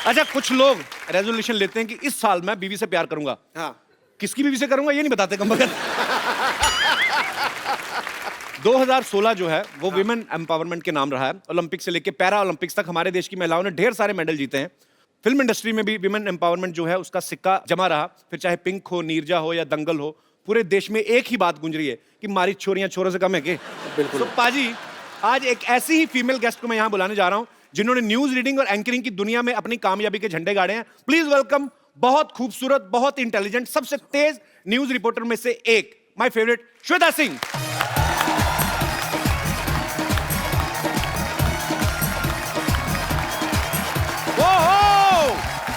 अच्छा, कुछ लोग रेजोल्यूशन लेते हैं कि इस साल मैं बीवी से प्यार करूंगा। किसकी बीवी से करूंगा ये नहीं बताते कम वक्त। 2016 जो है वो विमेन एम्पावरमेंट के नाम रहा है। ओलंपिक से लेके पैरा ओलंपिक्स तक हमारे देश की महिलाओं ने ढेर सारे मेडल जीते हैं। फिल्म इंडस्ट्री में भी विमेन एम्पावरमेंट जो है उसका सिक्का जमा रहा। फिर चाहे पिंक हो, नीरजा हो या दंगल हो, पूरे देश में एक ही बात गूंज रही है कि हमारी छोरियां छोरों से कम है के। बिल्कुल। तो पाजी, आज एक ऐसी ही फीमेल गेस्ट को मैं यहाँ बुलाने जा रहा हूँ जिन्होंने न्यूज रीडिंग और एंकरिंग की दुनिया में अपनी कामयाबी के झंडे गाड़े हैं। प्लीज वेलकम, बहुत खूबसूरत, बहुत इंटेलिजेंट, सबसे तेज न्यूज रिपोर्टर में से एक, माय फेवरेट श्वेता सिंह।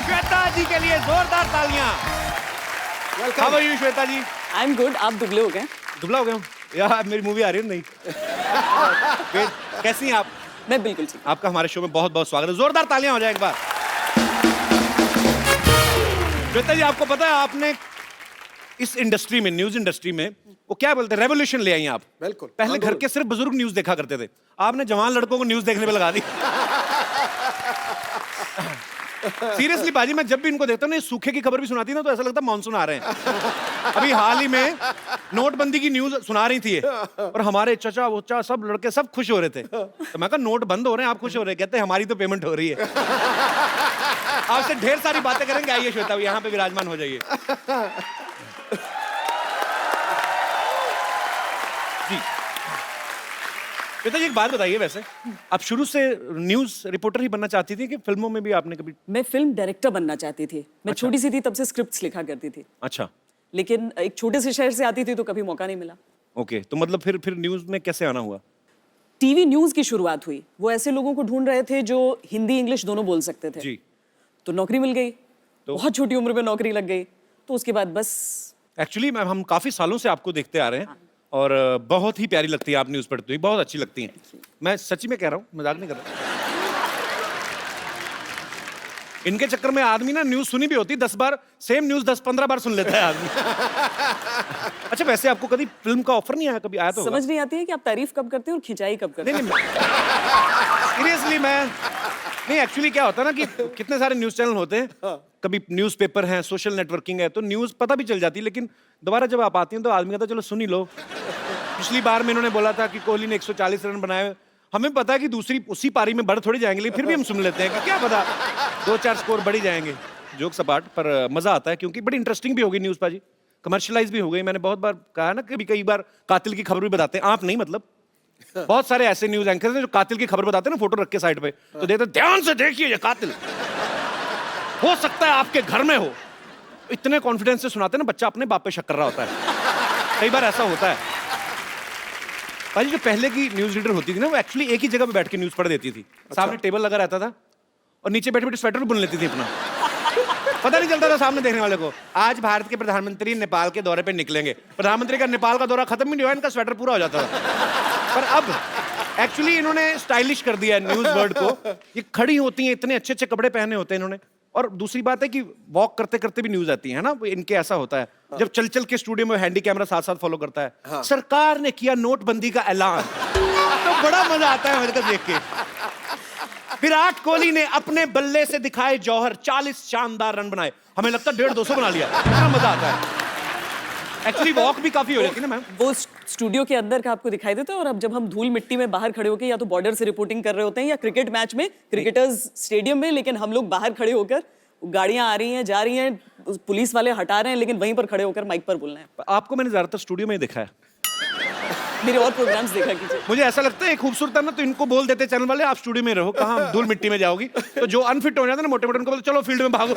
श्वेता जी के लिए जोरदार तालियां। How are you Shweta ji? I am good. आप दुबले हो गए? दुबला हो गया हूँ यार, मेरी मूवी आ रही है नहीं। कैसी हैं आप? मैं बिल्कुल ठीक। आपका हमारे शो में बहुत बहुत स्वागत है। जोरदार तालियां हो जाए एक बार। श्वेता जी, आपको पता है आपने इस इंडस्ट्री में, न्यूज इंडस्ट्री में, वो क्या बोलते हैं, रेवोल्यूशन ले आई आप। बिल्कुल। पहले घर के सिर्फ बुजुर्ग न्यूज देखा करते थे, आपने जवान लड़कों को न्यूज देखने पे लगा दी। सीरियसली बाजी, मैं जब भी इनको देखता हूँ ना, सूखे की खबर भी सुनाती ना, तो ऐसा लगता है मानसून आ रहे हैं। अभी हाल ही में नोटबंदी की न्यूज सुना रही थी और हमारे चचा वोचा सब लड़के सब खुश हो रहे थे। तो मैं कहा नोट बंद हो रहे हैं, आप खुश हो रहे हैं? कहते हैं हमारी तो पेमेंट हो रही है। आपसे ढेर सारी बातें करेंगे। आइए श्वेता, यहाँ पे विराजमान हो जाइए जी। श्वेता जी, एक बात बताइए, वैसे आप शुरू से न्यूज रिपोर्टर ही बनना चाहती थी कि फिल्मों में भी आपने कभी? मैं फिल्म डायरेक्टर बनना चाहती थी। मैं छोटी सी थी तब से स्क्रिप्ट्स लिखा करती थी। अच्छा। लेकिन एक छोटे से शहर से आती थी तो कभी मौका नहीं मिला। ओके, तो मतलब फिर न्यूज में कैसे आना हुआ? टीवी न्यूज की शुरुआत हुई। वो ऐसे लोगों को ढूंढ रहे थे जो हिंदी इंग्लिश दोनों बोल सकते थे जी। तो नौकरी मिल गई। तो बहुत छोटी उम्र में नौकरी लग गई। तो उसके बाद बस। एक्चुअली मैम, हम काफी सालों से आपको देखते आ रहे हैं और बहुत ही प्यारी लगती है आप न्यूज पढ़ते हुए, बहुत अच्छी लगती हैं। मैं सच्ची में कह रहा हूँ, मजाक नहीं कर रहा। इनके चक्कर में आदमी ना न्यूज सुनी भी होती 10 बार, सेम न्यूज 10-15 बार सुन लेता है आदमी। अच्छा, वैसे आपको कभी फिल्म का ऑफर नहीं आया? कभी आया तो समझ नहीं आती है कि आप तारीफ कब करते हैं और खिंचाई कब करते हैं। सीरियसली मैं नहीं, एक्चुअली क्या होता है ना कि कितने सारे न्यूज चैनल होते हैं, कभी न्यूज़पेपर है, सोशल नेटवर्किंग है, तो न्यूज़ पता भी चल जाती है, लेकिन दोबारा जब आप आती हैं तो आदमी कहता है चलो सुन ही लो। पिछली बार में इन्होंने बोला था कि कोहली ने 140 रन बनाए, हमें पता है कि दूसरी उसी पारी में बढ़ थोड़ी जाएंगे, लेकिन फिर भी हम सुन लेते हैं कि क्या पता 2-4 स्कोर बढ़ ही जाएंगे। जोक्स अपार्ट, पर मजा आता है क्योंकि बड़ी इंटरेस्टिंग भी हो गई न्यूज़ पाजी, कमर्शियलाइज भी हो गई। मैंने बहुत बार कहा ना, कई बार कातिल की खबर भी बताते हैं, आप नहीं मतलब बहुत सारे ऐसे न्यूज़ एंकर्स हैं जो कातिल की खबर बताते हैं ना, फोटो रख के साइड पे, तो देते ध्यान से देखिए ये कातिल हो सकता है आपके घर में हो, इतने कॉन्फिडेंस से सुनाते हैं ना, बच्चा अपने बाप पे शक कर रहा होता है। कई बार ऐसा होता है भाई। जो पहले की न्यूज़ रीडर होती थी ना, वो एक्चुअली एक ही जगह पे बैठ के न्यूज़ पढ़ देती थी। सामने टेबल लगा रहता था और नीचे बैठे बैठे स्वेटर बुन लेती थी अपना, पता नहीं चलता था सामने देखने वाले को। आज भारत के प्रधानमंत्री नेपाल के दौरे पे निकलेंगे, प्रधानमंत्री का नेपाल का दौरा खत्म ही नहीं हुआ, इनका स्वेटर पूरा हो जाता था। पर अब एक्चुअली इन्होंने स्टाइलिश कर दिया है न्यूज़ वर्ड को। ये खड़ी होती हैं, इतने अच्छे अच्छे कपड़े पहने होते हैं इन्होंने, और दूसरी बात है कि वॉक करते करते भी न्यूज़ आती है ना, इनके ऐसा होता है। जब चल चल के स्टूडियो में हैंडी कैमरा साथ साथ फॉलो करता है। सरकार ने किया नोटबंदी का ऐलान, तो बड़ा मजा आता है मेरे को देख के। विराट कोहली ने अपने बल्ले से दिखाए जौहर, 40 शानदार रन बनाए, हमें लगता है 150-200 बना लिया। बड़ा मजा आता है। एक्चुअली वॉक भी काफी हो जाती है ना मैम। वो स्टूडियो के अंदर का आपको दिखाई देता है, और अब जब हम धूल मिट्टी में बाहर खड़े होकर या तो बॉर्डर से रिपोर्टिंग कर रहे होते हैं या क्रिकेट मैच में क्रिकेटर्स स्टेडियम में, लेकिन हम लोग बाहर खड़े होकर, गाड़ियां आ रही हैं जा रही हैं, पुलिस वाले हटा रहे हैं, लेकिन वहीं पर खड़े होकर माइक पर बोलना है। आपको मैंने ज्यादातर स्टूडियो में ही देखा है, मेरे और प्रोग्राम्स देखा कीजिए। मुझे ऐसा लगता है खूबसूरत है ना, तो इनको बोल देते चैनल वाले आप स्टूडियो में रहो, कहाँ धूल मिट्टी में जाओगी। तो जो अनफिट हो जाता है ना मोटे मोटे, उनको बोलते चलो फील्ड में भागो।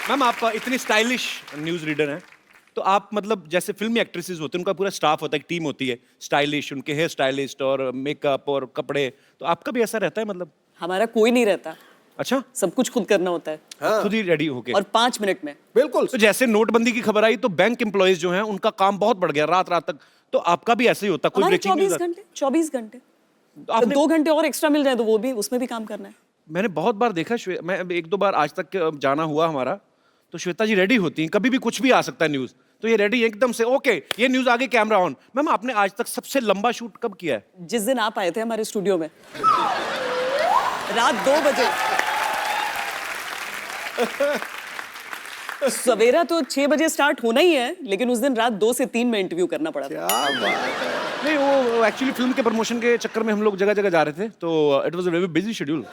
मैम आप इतनी स्टाइलिश न्यूज़ रीडर हैं, तो आप मतलब जैसे फिल्मी एक्ट्रेसेस होते हैं उनका पूरा स्टाफ होता है, एक टीम होती है स्टाइलिश, उनके हेयर स्टाइलिस्ट और मेकअप और कपड़े, तो आपका भी ऐसा रहता है मतलब? हमारा कोई नहीं रहता। अच्छा, सब कुछ खुद करना होता है। हाँ। खुद ही रेडी होके, और 5 मिनट में। बिल्कुल। तो जैसे नोटबंदी की खबर आई तो बैंक एम्प्लॉइज जो हैं उनका काम बहुत बढ़ गया, रात रात तक, तो आपका भी ऐसे ही होता? कोई ब्रेकिंग न्यूज़? 24 घंटे तो आपने 2 घंटे और एक्स्ट्रा मिल जाए तो वो भी, उसमें भी काम करना है। मैंने बहुत बार देखा, मैं 1-2 बार आज तक जाना हुआ हमारा, तो श्वेता जी रेडी होती हैं, कभी भी कुछ भी आ सकता है न्यूज़, तो ये रेडी एकदम से, ओके ये न्यूज़ आगे, कैमरा ऑन। मैम आपने आज तक सबसे लंबा शूट कब किया है? जिस दिन आप आए थे हमारे स्टूडियो में, रात 2 बजे। सवेरा तो 6 बजे स्टार्ट होना ही है, लेकिन उस दिन रात 2 से 3 में इंटरव्यू करना पड़ा था। नहीं, वो एक्चुअली फिल्म के प्रमोशन के चक्कर में हम लोग जगह जगह जा रहे थे, तो it was a very busy schedule.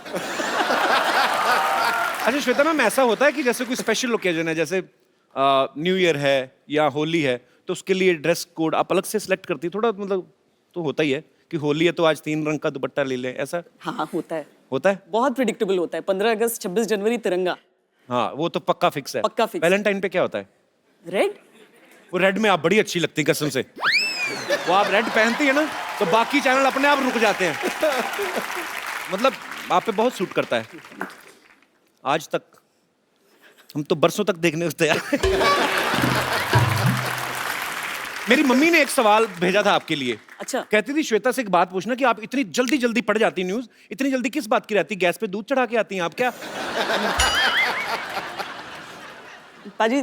अच्छा श्वेता मैम, ऐसा होता है कि जैसे कोई स्पेशल ओकेजन है, जैसे न्यू ईयर है या होली है, तो उसके लिए ड्रेस कोड आप अलग से सिलेक्ट करती है? थोड़ा मतलब तो होता ही है कि होली है तो आज 3 रंग का दुपट्टा ले लें, ऐसा? हाँ होता है। होता है? बहुत प्रिडिक्टेबल होता है। 15 अगस्त 26 जनवरी तिरंगा, हाँ वो तो पक्का फिक्स है। पक्का फिक्स। वैलेंटाइन पे क्या होता है? रेड। वो रेड में आप बड़ी अच्छी लगती है कसम से, वो आप रेड पहनती है ना तो बाकी चैनल अपने आप रुक जाते हैं। मतलब आप पे बहुत सूट करता है। आज तक हम तो बरसों तक देखने उठते हैं। मेरी मम्मी ने एक सवाल भेजा था आपके लिए। अच्छा। कहती थी श्वेता से एक बात पूछना कि आप इतनी जल्दी जल्दी पढ़ जाती न्यूज़, इतनी जल्दी किस बात की रहती? गैस पे दूध चढ़ा के आती हैं आप क्या? पाजी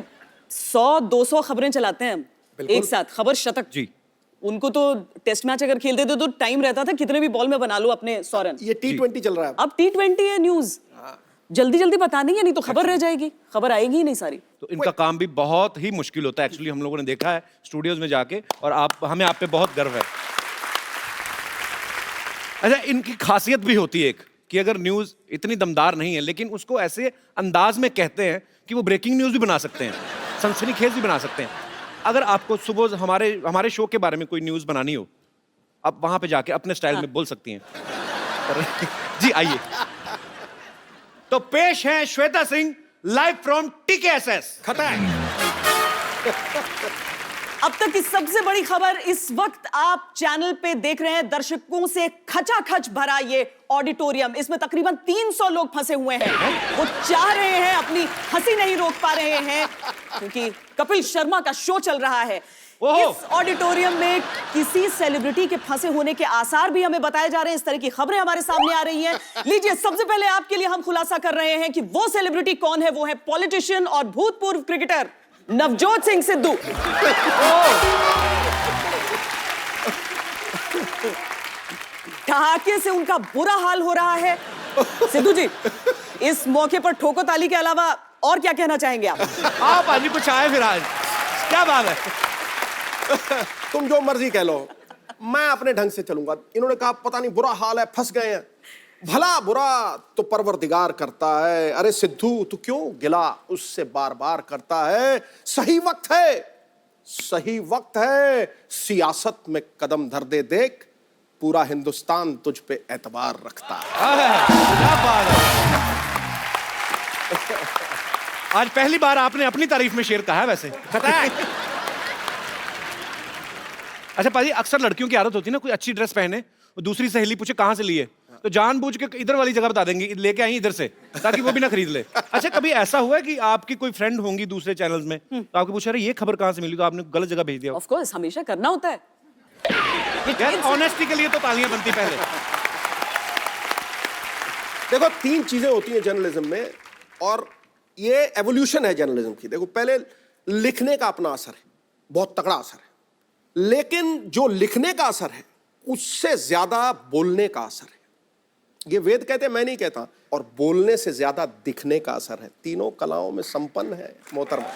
100-200 खबरें चलाते हैं हम एक साथ, खबर शतक जी। उनको तो टेस्ट मैच अगर खेलते थे तो टाइम रहता था, कितने भी बॉल में बना लो अपने 100 रन। ये T20 चल रहा है अब T20 है न्यूज़, जल्दी जल्दी बतानी है, नहीं तो खबर रह जाएगी, खबर आएगी ही नहीं सारी। तो इनका काम भी बहुत ही मुश्किल होता है एक्चुअली, हम लोगों ने देखा है स्टूडियोज में जाके, और हमें आप पे बहुत गर्व है। अच्छा, इनकी खासियत भी होती है एक कि अगर न्यूज़ इतनी दमदार नहीं है लेकिन उसको ऐसे अंदाज में कहते हैं कि वो ब्रेकिंग न्यूज़ भी बना सकते हैं, सनसनीखेज भी बना सकते हैं। अगर आपको सुबह हमारे शो के बारे में कोई न्यूज़ बनानी हो, आप वहां पे जाके अपने स्टाइल में बोल सकती हैं। जी आइए। तो पेश है श्वेता सिंह लाइव फ्रॉम टीकेएसएस खतैक। अब तक की सबसे बड़ी खबर इस वक्त आप चैनल पे देख रहे हैं, दर्शकों से खचाखच भरा ये ऑडिटोरियम, इसमें तकरीबन 300 लोग फंसे हुए हैं। वो चाह रहे हैं, अपनी हंसी नहीं रोक पा रहे हैं क्योंकि कपिल शर्मा का शो चल रहा है। इस ऑडिटोरियम में किसी सेलिब्रिटी के फंसे होने के आसार भी हमें बताए जा रहे हैं, इस तरह की खबरें हमारे सामने आ रही हैं। लीजिए, सबसे पहले आपके लिए हम खुलासा कर रहे हैं कि वो सेलिब्रिटी कौन है। वो है पॉलिटिशियन और भूतपूर्व क्रिकेटर नवजोत सिंह सिद्धू। ठहाके से उनका बुरा हाल हो रहा है। सिद्धू जी, इस मौके पर ठोको ताली के अलावा और क्या कहना चाहेंगे आप? आप आज कुछ आए फिर आज, क्या बात है? तुम जो मर्जी कह लो, मैं अपने ढंग से चलूंगा। इन्होंने कहा पता नहीं बुरा हाल है, फंस गए हैं। भला बुरा तो परवरदिगार करता है। अरे सिद्धू, तू क्यों गिला उससे बार बार करता है? सही वक्त है, सही वक्त है, सियासत में कदम धर दे देख, पूरा हिंदुस्तान तुझ पे एतबार रखता है। क्या बात है? आज पहली बार आपने अपनी तारीफ में शेर कहा है वैसे। अच्छा पाजी, अक्सर लड़कियों की आदत होती है ना, कोई अच्छी ड्रेस पहने, दूसरी सहेली पूछे कहाँ से लिए, तो जानबूझ के इधर वाली जगह बता देंगे, लेके आई इधर से, ताकि वो भी ना खरीद ले। अच्छा, कभी ऐसा हुआ है कि आपकी कोई फ्रेंड होंगी दूसरे चैनल्स में, तो आपको पूछा, अरे ये खबर कहाँ से मिली, तो आपने गलत जगह भेज दिया? ऑफ कोर्स, हमेशा करना होता है। यार ऑनेस्टी के लिए तो तालियां बनती पहले। देखो, 3 चीजें होती हैं जर्नलिज्म में, और ये एवोल्यूशन है जर्नलिज्म की। देखो, पहले लिखने का अपना असर है, बहुत तगड़ा असर है, लेकिन जो लिखने का असर है उससे ज्यादा बोलने का असर है। ये वेद कहते हैं, मैं नहीं कहता। और बोलने से ज्यादा दिखने का असर है। तीनों कलाओं में संपन्न है मोहतरमा,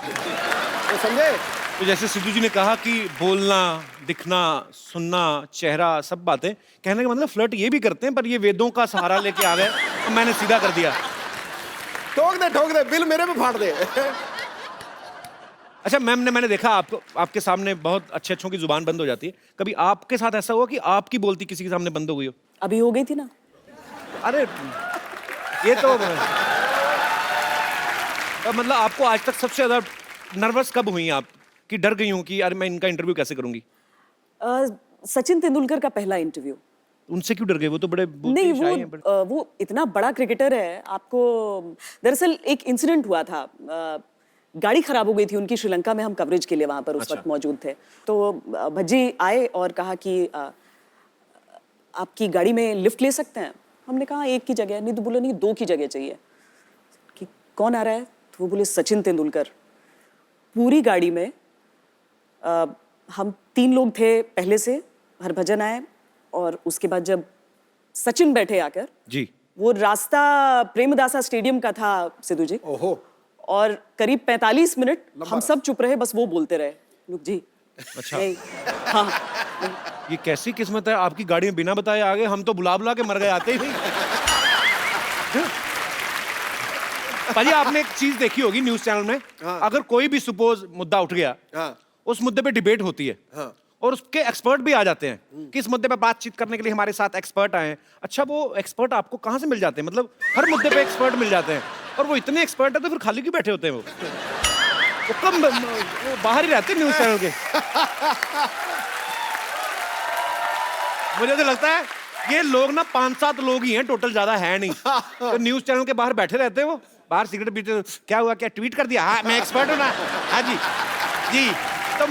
तो समझे? तो जैसे सिद्धू जी ने कहा कि बोलना, दिखना, सुनना, चेहरा, सब बातें, कहने का मतलब फ्लर्ट ये भी करते हैं, पर ये वेदों का सहारा लेके आ गए, तो मैंने सीधा कर दिया। ठोक दे, बिल मेरे पे फाड़ दे। अच्छा मैम ने, मैंने देखा आपको, आपके सामने बहुत अच्छे अच्छों की जुबान बंद हो जाती है, कभी आपके साथ ऐसा हुआ कि आपकी बोलती किसी के सामने बंद हो गई हो? अभी हो गई थी ना। अरे ये तो मतलब आपको आज तक सबसे ज्यादा नर्वस कब हुई आप, कि डर गई हूं कि यार मैं इनका इंटरव्यू कैसे करूंगी? सचिन तेंदुलकर का पहला इंटरव्यू। उनसे क्यों डर गए? वो तो बड़े नहीं, वो इतना बड़ा क्रिकेटर है। आपको दरअसल एक इंसिडेंट हुआ था, गाड़ी खराब हो गई थी उनकी श्रीलंका में, हम कवरेज के लिए वहां पर उस वक्त मौजूद थे। तो भज्जी आए और कहा कि आपकी गाड़ी में लिफ्ट ले सकते हैं? हमने कहा एक की जगह नहीं, तो बोले नहीं 2 की जगह चाहिए। कि कौन आ रहा है? तो वो बोले सचिन तेंदुलकर। पूरी गाड़ी में हम 3 लोग थे पहले से, हरभजन आए, और उसके बाद जब सचिन बैठे आकर जी, वो रास्ता प्रेमदासा स्टेडियम का था सिद्धू जी। ओहो। और करीब 45 मिनट हम सब चुप रहे, बस वो बोलते रहे, लोग जी। अच्छा। हाँ, ये कैसी किस्मत है, आपकी गाड़ी में बिना बताए आ गए, हम तो बुला बुला के मर गए आते ही नहीं। भाजी आपने एक चीज देखी होगी न्यूज चैनल में, अगर कोई भी सपोज मुद्दा उठ गया, उस मुद्दे पे डिबेट होती है, और उसके एक्सपर्ट भी आ जाते हैं कि इस मुद्दे पे बातचीत करने के लिए हमारे साथ एक्सपर्ट आए हैं। अच्छा, वो एक्सपर्ट आपको कहाँ से मिल जाते हैं? मतलब हर मुद्दे पे एक्सपर्ट मिल जाते हैं, और वो इतने एक्सपर्ट है तो फिर खाली क्यों बैठे होते हैं? वो कम वो बाहर ही रहते हैं न्यूज चैनल के। मुझे तो लगता है ये लोग ना 5-7 लोग ही हैं टोटल, ज्यादा है नहीं। तो न्यूज चैनल के बाहर बैठे रहते हैं, वो बाहर सिगरेट पीते, क्या हुआ, क्या ट्वीट कर दिया? हाँ मैं एक्सपर्ट हूँ ना, हाँ जी जी। तो